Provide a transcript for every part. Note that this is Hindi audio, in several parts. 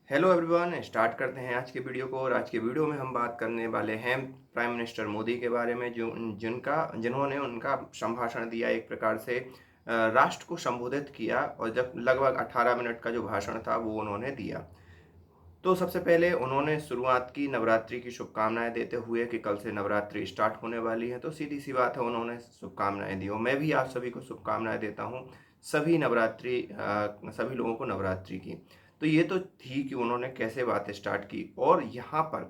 हेलो एवरीवन, स्टार्ट करते हैं आज के वीडियो को। और आज के वीडियो में हम बात करने वाले हैं प्राइम मिनिस्टर मोदी के बारे में, जो जिन्होंने उनका संभाषण दिया, एक प्रकार से राष्ट्र को संबोधित किया। और जब लगभग 18 मिनट का जो भाषण था वो उन्होंने दिया, तो सबसे पहले उन्होंने शुरुआत की नवरात्रि की शुभकामनाएं देते हुए कि कल से नवरात्रि स्टार्ट होने वाली है। तो सीधी सी बात है, उन्होंने शुभकामनाएं दी और मैं भी आप सभी को शुभकामनाएं देता हूं। सभी लोगों को नवरात्रि की। तो ये तो थी कि उन्होंने कैसे बातें स्टार्ट की। और यहाँ पर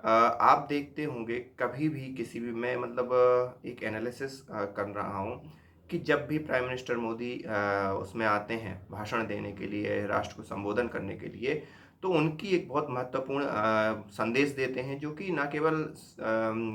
आप देखते होंगे कभी भी किसी भी, मैं मतलब एक एनालिसिस कर रहा हूँ कि जब भी प्राइम मिनिस्टर मोदी उसमें आते हैं भाषण देने के लिए, राष्ट्र को संबोधन करने के लिए, तो उनकी एक बहुत महत्वपूर्ण संदेश देते हैं, जो कि ना केवल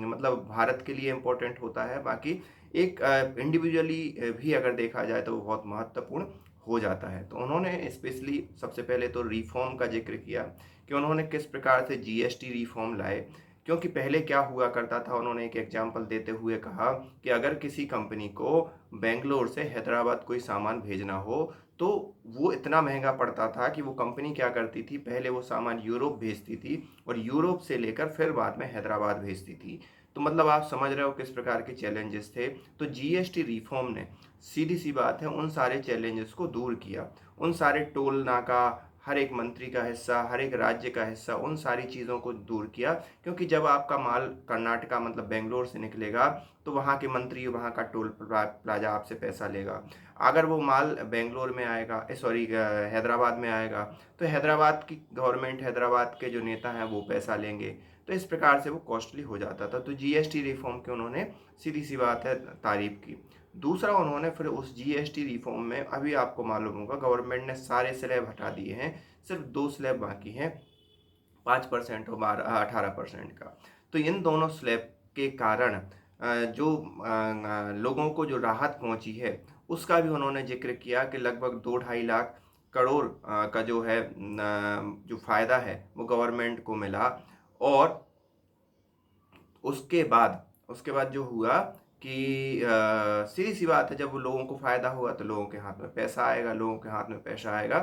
मतलब भारत के लिए इम्पोर्टेंट होता है, बाकी एक इंडिविजुअली भी अगर देखा जाए तो वो बहुत महत्वपूर्ण हो जाता है। तो उन्होंने स्पेशली सबसे पहले तो रिफॉर्म का जिक्र किया कि उन्होंने किस प्रकार से जीएसटी रिफॉर्म लाए। क्योंकि पहले क्या हुआ करता था, उन्होंने एक एग्जाम्पल देते हुए कहा कि अगर किसी कंपनी को बेंगलोर से हैदराबाद कोई सामान भेजना हो तो वो इतना महंगा पड़ता था कि वो कंपनी क्या करती थी, पहले वो सामान यूरोप भेजती थी और यूरोप से लेकर फिर बाद में हैदराबाद भेजती थी। तो मतलब आप समझ रहे हो किस प्रकार के चैलेंजेस थे। तो जीएसटी रिफॉर्म ने सीधी सी बात है उन सारे चैलेंजेस को दूर किया। उन सारे टोल नाका, हर एक मंत्री का हिस्सा, हर एक राज्य का हिस्सा, उन सारी चीज़ों को दूर किया। क्योंकि जब आपका माल कर्नाटका मतलब बेंगलोर से निकलेगा तो वहाँ के मंत्री वहाँ का टोल प्लाजा आपसे पैसा लेगा। अगर वो माल बेंगलोर में आएगा, सॉरी हैदराबाद में आएगा, तो हैदराबाद की गवर्नमेंट, हैदराबाद के जो नेता हैं वो पैसा लेंगे। तो इस प्रकार से वो कॉस्टली हो जाता था। तो जीएसटी रिफॉर्म की उन्होंने सीधी सी बात है तारीफ की। दूसरा, उन्होंने फिर उस जीएसटी रिफॉर्म में, अभी आपको मालूम होगा, गवर्नमेंट ने सारे स्लैब हटा दिए हैं, सिर्फ 2 स्लैब बाकी हैं, 5% और 18% का। तो इन दोनों स्लैब के कारण जो लोगों को जो राहत पहुंची है उसका भी उन्होंने जिक्र किया कि लगभग 2-2.5 लाख करोड़ का जो है जो फायदा है वो गवर्नमेंट को मिला। और उसके बाद जो हुआ कि सीधी सी बात है, जब वो लोगों को फायदा हुआ तो लोगों के हाथ में पैसा आएगा, लोगों के हाथ में पैसा आएगा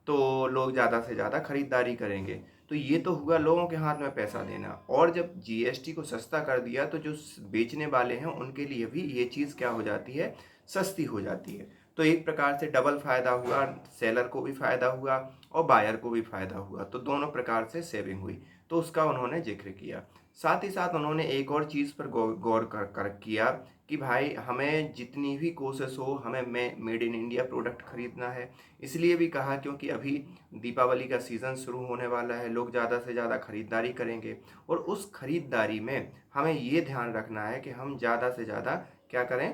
तो लोग ज़्यादा से ज़्यादा खरीदारी करेंगे। तो ये तो हुआ लोगों के हाथ में पैसा देना। और जब जीएसटी को सस्ता कर दिया तो जो बेचने वाले हैं उनके लिए भी ये चीज़ क्या हो जाती है, सस्ती हो जाती है। तो एक प्रकार से डबल फायदा हुआ, सेलर को भी फायदा हुआ और बायर को भी फायदा हुआ। तो दोनों प्रकार से सेविंग हुई। तो उसका उन्होंने जिक्र किया। साथ ही साथ उन्होंने एक और चीज़ पर गौर कर किया कि भाई हमें जितनी भी कोशिश हो, हमें मेड इन इंडिया प्रोडक्ट खरीदना है। इसलिए भी कहा क्योंकि अभी दीपावली का सीज़न शुरू होने वाला है, लोग ज़्यादा से ज़्यादा खरीदारी करेंगे। और उस खरीदारी में हमें ये ध्यान रखना है कि हम ज़्यादा से ज़्यादा क्या करें,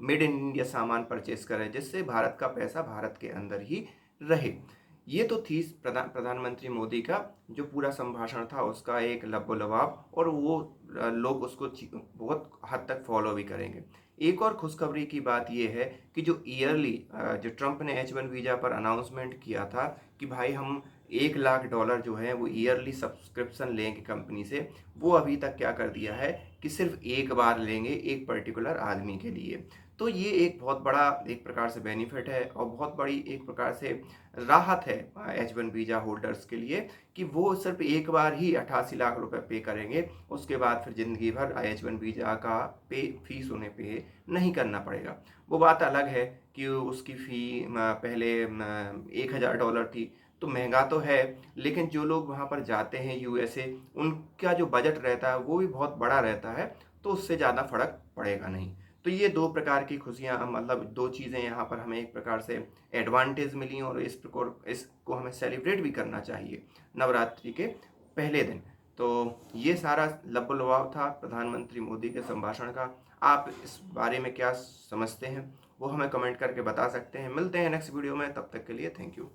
मेड इन इंडिया सामान परचेस करें, जिससे भारत का पैसा भारत के अंदर ही रहे। ये तो थी प्रधानमंत्री मोदी का जो पूरा संभाषण था, उसका एक लबोलबाब, और वो लोग उसको बहुत हद तक फॉलो भी करेंगे। एक और खुशखबरी की बात यह है कि जो ईयरली जो ट्रंप ने H1 वीज़ा पर अनाउंसमेंट किया था कि भाई हम $1 लाख जो है वो ईयरली सब्सक्रिप्शन लेंगे कंपनी से, वो अभी तक क्या कर दिया है कि सिर्फ एक बार लेंगे एक पर्टिकुलर आदमी के लिए। तो ये एक बहुत बड़ा एक प्रकार से बेनिफिट है और बहुत बड़ी एक प्रकार से राहत है H1 वीज़ा होल्डर्स के लिए, कि वो सिर्फ एक बार ही 88 लाख रुपए पे करेंगे। उसके बाद फिर ज़िंदगी भर H1 वीज़ा का फीस उन्हें पे नहीं करना पड़ेगा। वो बात अलग है कि उसकी फ़ी पहले $1,000 थी, तो महंगा तो है, लेकिन जो लोग वहाँ पर जाते हैं यूएसए, उनका जो बजट रहता है वो भी बहुत बड़ा रहता है, तो उससे ज़्यादा फर्क पड़ेगा नहीं। तो ये दो प्रकार की खुशियाँ, मतलब दो चीज़ें यहाँ पर हमें एक प्रकार से एडवांटेज मिली, और इसको हमें सेलिब्रेट भी करना चाहिए नवरात्रि के पहले दिन। तो ये सारा लबोलबाव था प्रधानमंत्री मोदी के संभाषण का। आप इस बारे में क्या समझते हैं वो हमें कमेंट करके बता सकते हैं। मिलते हैं नेक्स्ट वीडियो में, तब तक के लिए थैंक यू।